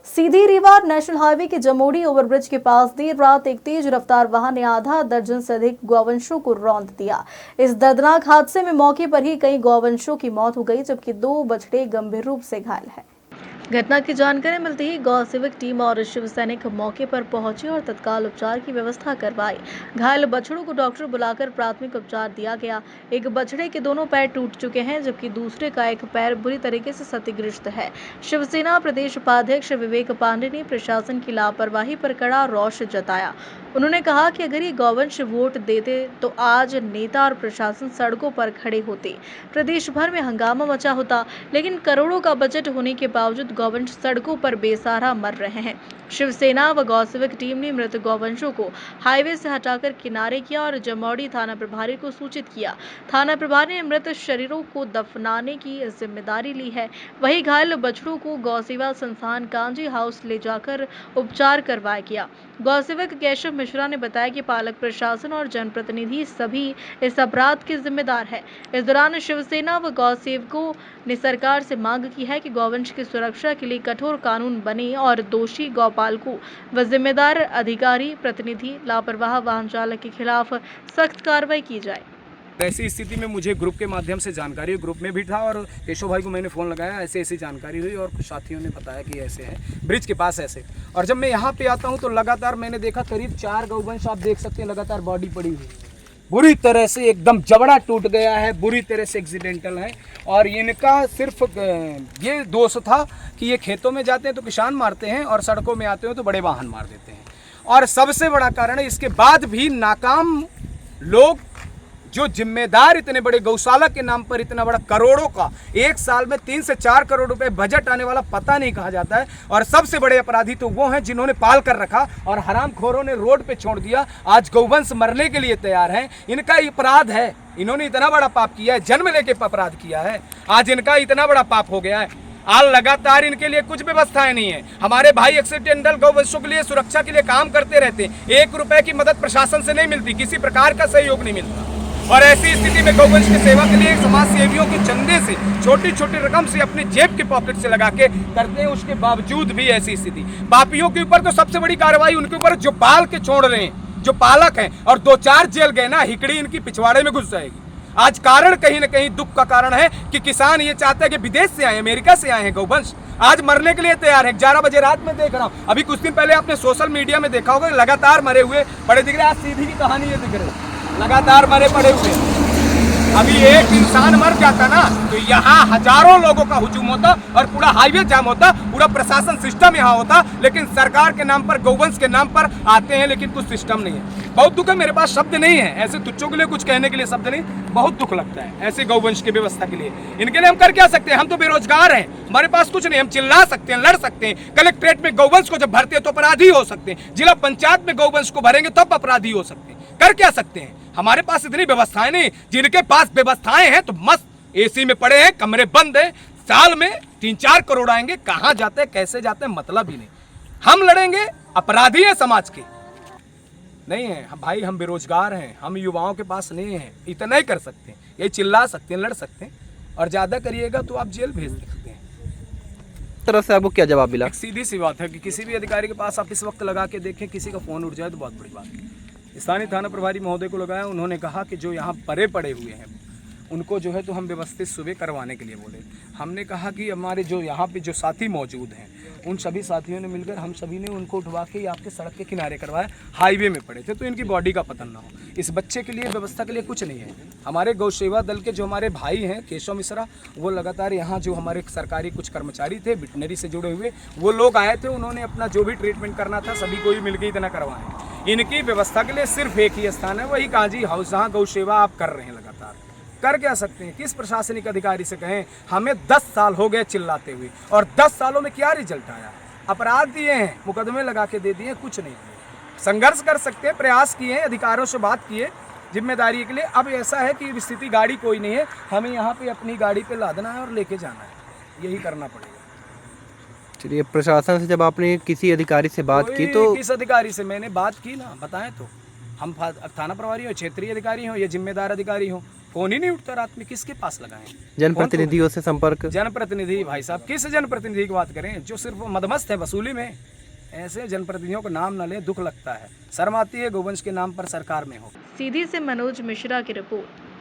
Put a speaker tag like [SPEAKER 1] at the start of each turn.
[SPEAKER 1] Sidhi Rewa national highway के जमोड़ी overbridge के पास देर रात एक तेज रफ्तार वाहन ने आधा दर्जन से अधिक गौवंशों को रौंद दिया। इस दर्दनाक हादसे में मौके पर ही कई गौवंशों की मौत हो गई, जबकि 2 बछड़े गंभीर रूप से घायल हैं। घटना की जानकारी मिलते ही गौ सेवक टीम और शिव सैनिक मौके पर पहुंचे और तत्काल उपचार की व्यवस्था करवाई। घायल बछड़ों को डॉक्टर बुलाकर प्राथमिक उपचार दिया गया। एक बछड़े के दोनों पैर टूट चुके हैं, जबकि दूसरे का एक पैर बुरी तरीके से क्षतिग्रस्त है। शिवसेना प्रदेश उपाध्यक्ष विवेक पांडे ने प्रशासन की लापरवाही पर कड़ा रोष जताया। उन्होंने कहा कि अगर ये गौवंश वोट देते तो आज नेता और प्रशासन सड़कों पर खड़े होते, प्रदेश भर में हंगामा मचा होता, लेकिन करोड़ों का बजट होने के बावजूद गौवंश सड़कों पर बेसहारा मर रहे हैं। शिवसेना व गौसेवक टीम ने मृत गौवंशों को हाईवे से हटाकर किनारे किया और जमोड़ी थाना प्रभारी को सूचित किया। थाना प्रभारी ने मृत शरीरों को दफनाने की जिम्मेदारी ली है। वहीं घायल बछड़ों को गौसेवा संस्थान कांजी हाउस ले जाकर उपचार करवाया गया। गौसेवक केशव मिश्रा ने बताया कि पालक प्रशासन और जनप्रतिनिधि सभी इस अपराध के जिम्मेदार है। इस दौरान शिवसेना व गौसेवकों ने सरकार से मांग की है कि गौवंश की सुरक्षा के लिए कठोर कानून बने और दोषी गौपालकों व जिम्मेदार अधिकारी प्रतिनिधि लापरवाह वाहन चालक के खिलाफ सख्त कार्रवाई की जाए।
[SPEAKER 2] ऐसी स्थिति में मुझे ग्रुप के माध्यम से जानकारी, ग्रुप में भी था और केशव भाई को मैंने फ़ोन लगाया, ऐसे ऐसी जानकारी हुई और कुछ साथियों ने बताया कि ऐसे है ब्रिज के पास ऐसे। और जब मैं यहाँ पे आता हूँ तो लगातार मैंने देखा करीब 4 गौवंश, आप देख सकते हैं, लगातार बॉडी पड़ी हुई बुरी तरह से एकदम जबड़ा टूट गया है, बुरी तरह से एक्सीडेंटल है। और इनका सिर्फ ये दोष था कि ये खेतों में जाते हैं तो किसान मारते हैं और सड़कों में आते हो तो बड़े वाहन मार देते हैं। और सबसे बड़ा कारण है, इसके बाद भी नाकाम लोग जो जिम्मेदार इतने बड़े गौशाला के नाम पर इतना बड़ा करोड़ों का एक साल में 3 से 4 करोड़ रुपए बजट आने वाला पता नहीं कहा जाता है। और सबसे बड़े अपराधी तो वो हैं जिन्होंने पाल कर रखा और हरामखोरों ने रोड पे छोड़ दिया। आज गौवंश मरने के लिए तैयार हैं। इनका अपराध है, इन्होंने इतना बड़ा पाप किया है, जन्म लेके अपराध किया है, आज इनका इतना बड़ा पाप हो गया है। आज लगातार इनके लिए कुछ व्यवस्थाएं नहीं है। हमारे भाई एक्सीडेंटल गौवंशों के लिए सुरक्षा के लिए काम करते रहते हैं, 1 रुपए की मदद प्रशासन से नहीं मिलती, किसी प्रकार का सहयोग नहीं मिलता। और ऐसी स्थिति में गौवंश की सेवा के लिए समाज सेवियों के चंदे से छोटी छोटी रकम से अपने जेब के पॉकेट से लगा के करते हैं, उसके बावजूद भी ऐसी स्थिति। पापियों के ऊपर तो सबसे बड़ी कार्रवाई उनके ऊपर जो पाल के छोड़ रहे हैं, जो पालक हैं, और 2-4 जेल गए ना, हिकड़ी इनकी पिछवाड़े में घुस जाएगी। आज कारण कहीं ना कहीं दुख का कारण है कि किसान ये चाहते हैं कि विदेश से आए, अमेरिका से आए हैं गौवंश, आज मरने के लिए तैयार है। 11 बजे रात में देख रहा हूँ, अभी कुछ दिन पहले आपने सोशल मीडिया में देखा होगा, लगातार मरे हुए पड़े दिख रहे। आज सीधी की कहानी ये दिख रही, लगातार मरे पड़े हुए। अभी एक इंसान मर जाता ना तो यहाँ हजारों लोगों का हुजूम होता और पूरा हाईवे जाम होता, पूरा प्रशासन सिस्टम यहाँ होता। लेकिन सरकार के नाम पर, गौवंश के नाम पर आते हैं, लेकिन कुछ सिस्टम नहीं है। बहुत दुख है, मेरे पास शब्द नहीं है, ऐसे तुच्छों के लिए कुछ कहने के लिए शब्द नहीं। बहुत दुख लगता है ऐसे गौवंश की व्यवस्था के लिए। इनके लिए हम कर क्या सकते हैं? हम तो बेरोजगार हैं, हमारे पास कुछ नहीं। हम चिल्ला सकते हैं, लड़ सकते हैं। कलेक्ट्रेट में गौवंश को जब भरते हैं तो अपराधी हो सकते हैं, जिला पंचायत में गौवंश को भरेंगे तब अपराधी हो सकते हैं। कर क्या सकते हैं? हमारे पास इतनी व्यवस्थाएं नहीं। जिनके पास व्यवस्थाएं हैं तो मस्त एसी में पड़े हैं, कमरे बंद हैं, साल में 3-4 करोड़ आएंगे, कहां जाते हैं, कैसे जाते हैं, मतलब ही नहीं। हम लड़ेंगे, अपराधी हैं समाज के नहीं है भाई, हम बेरोजगार हैं, हम युवाओं के पास नहीं है, इतना ही कर सकते हैं। ये चिल्ला सकते हैं, लड़ सकते हैं, और ज्यादा करिएगा तो आप जेल भेज सकते हैं।
[SPEAKER 3] तरफ से आपको क्या जवाब मिला?
[SPEAKER 2] सीधी सी बात है कि किसी भी अधिकारी के पास आप इस वक्त लगा के देखें, किसी का फोन उठ जाए तो बहुत बड़ी बात है। स्थानीय थाना प्रभारी महोदय को लगाया, उन्होंने कहा कि जो यहाँ परे पड़े हुए हैं उनको जो है तो हम व्यवस्थित सुबह करवाने के लिए बोले। हमने कहा कि हमारे जो यहाँ पे जो साथी मौजूद हैं, उन सभी साथियों ने मिलकर हम सभी ने उनको उठवा के आपके सड़क के किनारे करवाया। हाईवे में पड़े थे तो इनकी बॉडी का पतन ना हो। इस बच्चे के लिए व्यवस्था के लिए कुछ नहीं है। हमारे गौ सेवा दल के जो हमारे भाई हैं केशव मिश्रा, वो लगातार यहाँ जो हमारे सरकारी कुछ कर्मचारी थे वेटनरी से जुड़े हुए, वो लोग आए थे, उन्होंने अपना जो भी ट्रीटमेंट करना था सभी को ही मिलकर इतना करवाएं। इनकी व्यवस्था के लिए सिर्फ एक ही स्थान है, वही कांजी हाउस, जहाँ गौ सेवा आप कर रहे हैं लगातार। कर क्या सकते हैं? किस प्रशासनिक अधिकारी से कहें? हमें 10 साल हो गए चिल्लाते हुए, और 10 सालों में क्या रिजल्ट आया? अपराध दिए हैं, मुकदमे लगा के दे दिए, कुछ नहीं किए। संघर्ष कर सकते हैं, प्रयास किए, अधिकारियों से बात किए जिम्मेदारी के लिए। अब ऐसा है कि स्थिति, गाड़ी कोई नहीं है, हमें यहाँ पे अपनी गाड़ी पे लादना है और लेके जाना है, यही करना पड़ेगा।
[SPEAKER 3] चलिए, प्रशासन से जब आपने किसी अधिकारी से बात की तो?
[SPEAKER 2] किस अधिकारी से मैंने बात की ना, बताएं तो। हम थाना प्रभारी हो, क्षेत्रीय अधिकारी हो या जिम्मेदार अधिकारी हो, फोन ही नहीं उठता रात में, किसके पास लगाएं?
[SPEAKER 3] जनप्रतिनिधियों से संपर्क?
[SPEAKER 2] जनप्रतिनिधि भाई साहब, किस जनप्रतिनिधि की बात करें जो सिर्फ मदमस्त है वसूली में? ऐसे जनप्रतिनिधियों का नाम न ले, दुख लगता है, शर्म आती है गोवंश के नाम पर सरकार में हो।
[SPEAKER 1] सीधी से मनोज मिश्रा की रिपोर्ट।